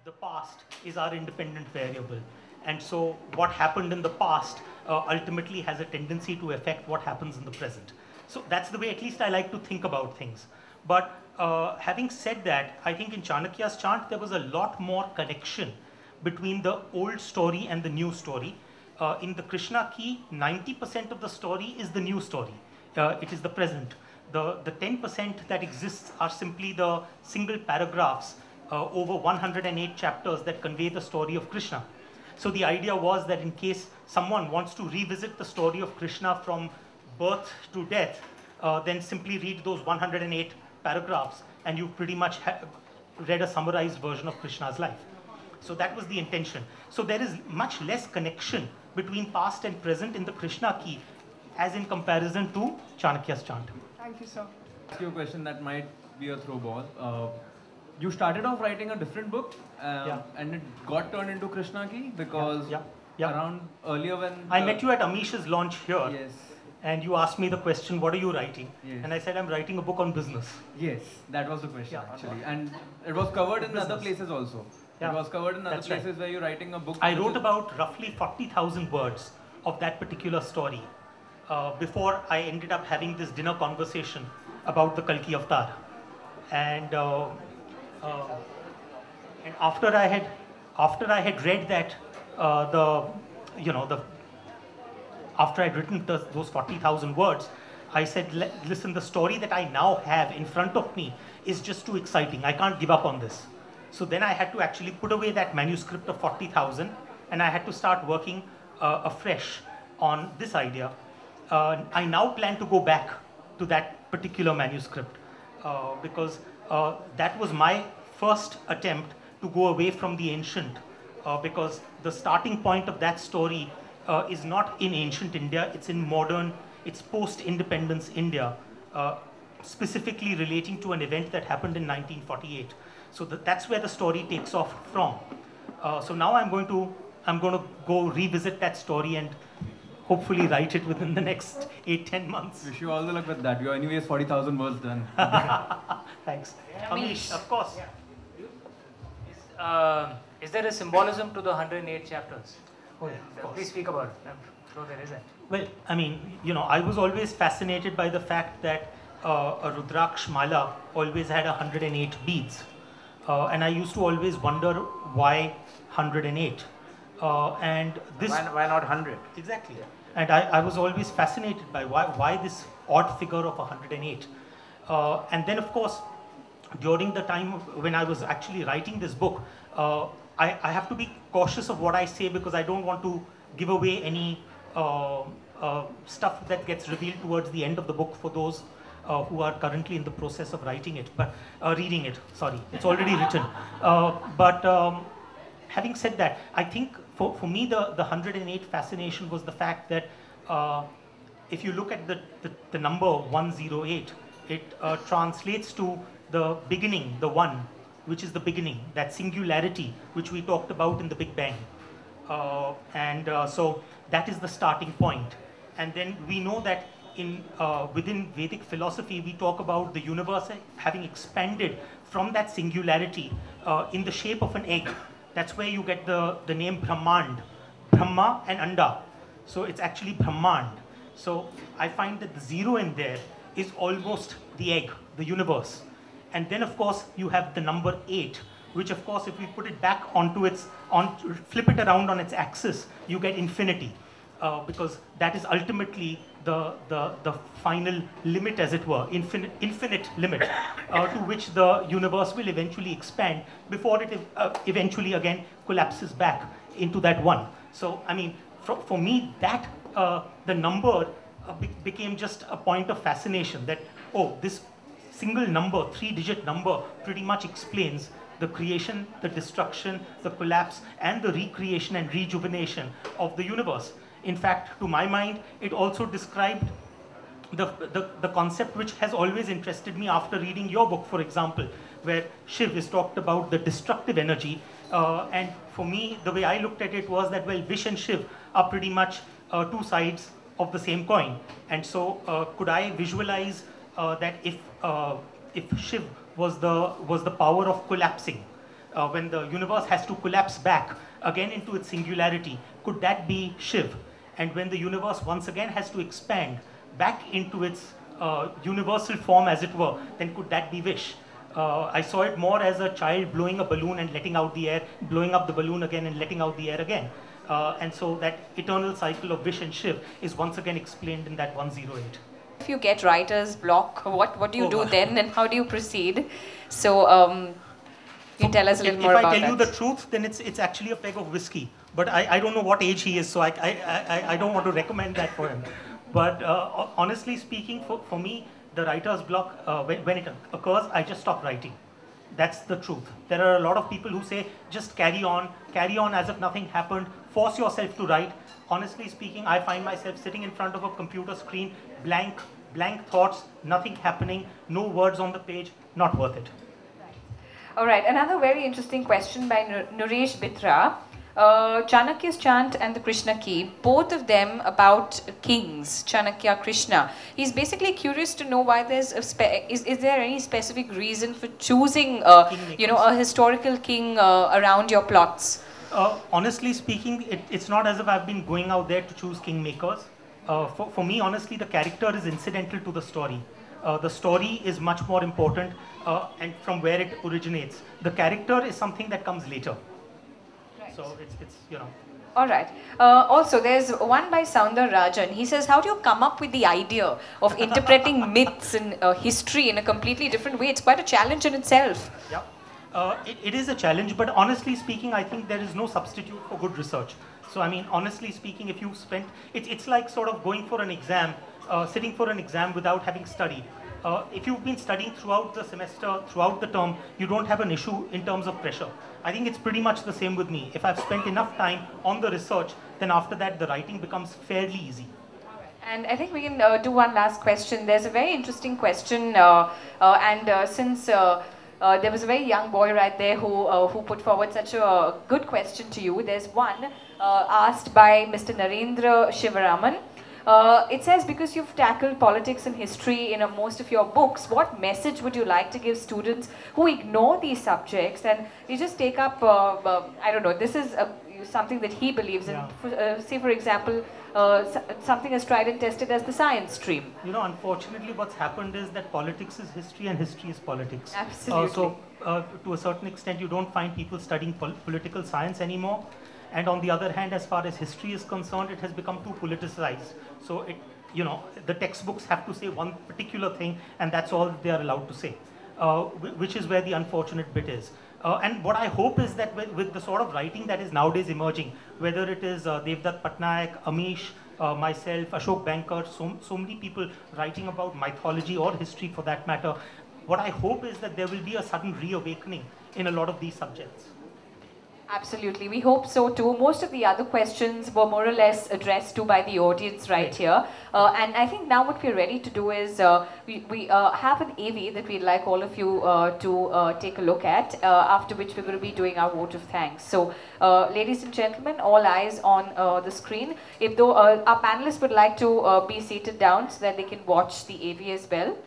the past is our independent variable. And so what happened in the past ultimately has a tendency to affect what happens in the present. So that's the way at least I like to think about things. But having said that, I think in Chanakya's chant there was a lot more connection between the old story and the new story. In the Krishna key, 90% of the story is the new story. It is the present. The 10% that exists are simply the single paragraphs over 108 chapters that convey the story of Krishna. So the idea was that in case someone wants to revisit the story of Krishna from birth to death, then simply read those 108 paragraphs and you've pretty much read a summarized version of Krishna's life. So that was the intention. So there is much less connection between past and present in the Krishna key as in comparison to Chanakya's chant. Thank you, sir. Ask you a question that might be a throw ball. You started off writing a different book and it got turned into Krishna key because around earlier when... I met you at Amish's launch here. Yes. And you asked me the question, what are you writing? Yes. And I said, I'm writing a book on business. Yes, that was the question actually. And it was covered in other places also. Yeah. It was covered in other That's places right. where you're writing a book. I wrote about roughly 40,000 words of that particular story before I ended up having this dinner conversation about the Kalki avatar. And after I had read that, after I'd written those 40,000 words, I said, listen, the story that I now have in front of me is just too exciting. I can't give up on this. So then I had to actually put away that manuscript of 40,000 and I had to start working afresh on this idea. I now plan to go back to that particular manuscript because that was my first attempt to go away from the ancient because the starting point of that story is not in ancient India, it's in modern, it's post-independence India, specifically relating to an event that happened in 1948. So that's where the story takes off from. So now I'm going to go revisit that story and hopefully write it within the next 8-10 months. Wish you all the luck with that. You're anyways 40,000 words done. Thanks. Yeah. Amish, of course. Yeah. Is there a symbolism to the 108 chapters? Oh, yeah, of course. Please speak about it. I'm sure there isn't. Well, I mean, I was always fascinated by the fact that a Rudraksh mala always had 108 beads. And I used to always wonder why 108. And this... Why not 100? Exactly. And I was always fascinated by why this odd figure of 108. And then, of course, during the time when I was actually writing this book, I have to be cautious of what I say because I don't want to give away any stuff that gets revealed towards the end of the book for those who are currently in the process of writing it, but reading it, sorry, it's already written. But having said that, I think for me the 108 fascination was the fact that if you look at the number 108, it translates to the beginning, the one, which is the beginning, that singularity which we talked about in the Big Bang. So that is the starting point. And then we know that within Vedic philosophy, we talk about the universe having expanded from that singularity in the shape of an egg. That's where you get the name Brahmand, Brahma and Anda. So it's actually Brahmand. So I find that the zero in there is almost the egg, the universe. And then, of course, you have the number 8, which, of course, if we put it back flip it around on its axis, you get infinity, because that is ultimately the final limit, as it were, infinite limit, to which the universe will eventually expand before it eventually again collapses back into that one. So, I mean, for me, that the number became just a point of fascination that, oh, this single number, 3-digit number, pretty much explains the creation, the destruction, the collapse, and the recreation and rejuvenation of the universe. In fact, to my mind, it also described the concept which has always interested me after reading your book, for example, where Shiv is talked about the destructive energy. And for me, the way I looked at it was that, well, Vish and Shiv are pretty much two sides of the same coin. And so could I visualize that if Shiv was the power of collapsing, when the universe has to collapse back again into its singularity, could that be Shiv? And when the universe once again has to expand back into its universal form, as it were, then could that be Vish? I saw it more as a child blowing a balloon and letting out the air, blowing up the balloon again and letting out the air again. And so that eternal cycle of Vish and Shiv is once again explained in that 108. If you get writer's block, what do you do then, and how do you proceed? So you tell us a little more about that. If I tell you the truth, then it's actually a peg of whiskey. But I don't know what age he is, so I don't want to recommend that for him. But honestly speaking, for me, the writer's block, when it occurs, I just stop writing. That's the truth. There are a lot of people who say, just carry on as if nothing happened, force yourself to write. Honestly speaking, I find myself sitting in front of a computer screen, blank thoughts, nothing happening, no words on the page, not worth it. All right, another very interesting question by Naresh Bitra. Chanakya's chant and the Krishna key, both of them about kings, Chanakya, Krishna. He's basically curious to know why there's is there any specific reason for choosing a historical king around your plots? Honestly speaking, it's not as if I've been going out there to choose kingmakers. For me, honestly, the character is incidental to the story. The story is much more important and from where it originates. The character is something that comes later. So it's All right. Also, there's one by Soundar Rajan. He says, how do you come up with the idea of interpreting myths and history in a completely different way? It's quite a challenge in itself. Yeah. It is a challenge, but honestly speaking, I think there is no substitute for good research. So, I mean, honestly speaking, if you spent, it's like sort of going for an exam, sitting for an exam without having studied. If you've been studying throughout the semester, throughout the term, you don't have an issue in terms of pressure. I think it's pretty much the same with me. If I've spent enough time on the research, then after that, the writing becomes fairly easy. And I think we can do one last question. There's a very interesting question, since there was a very young boy right there who put forward such a good question to you. There's one asked by Mr. Narendra Shivaraman. It says, because you've tackled politics and history in most of your books, what message would you like to give students who ignore these subjects and you just take up, I don't know, this is something that he believes in. Say, for example, something as tried and tested as the science stream. You know, unfortunately, what's happened is that politics is history and history is politics. Absolutely. To a certain extent, you don't find people studying political science anymore. And on the other hand, as far as history is concerned, it has become too politicized. So, the textbooks have to say one particular thing, and that's all they are allowed to say, which is where the unfortunate bit is. And what I hope is that with the sort of writing that is nowadays emerging, whether it is Devdutt Patnaik, Amish, myself, Ashok Bankar, so many people writing about mythology or history for that matter, what I hope is that there will be a sudden reawakening in a lot of these subjects. Absolutely, we hope so too. Most of the other questions were more or less addressed to by the audience right here. And I think now what we're ready to do is, we have an AV that we'd like all of you to take a look at, after which we're going to be doing our vote of thanks. So, ladies and gentlemen, all eyes on the screen. If our panelists would like to be seated down so that they can watch the AV as well.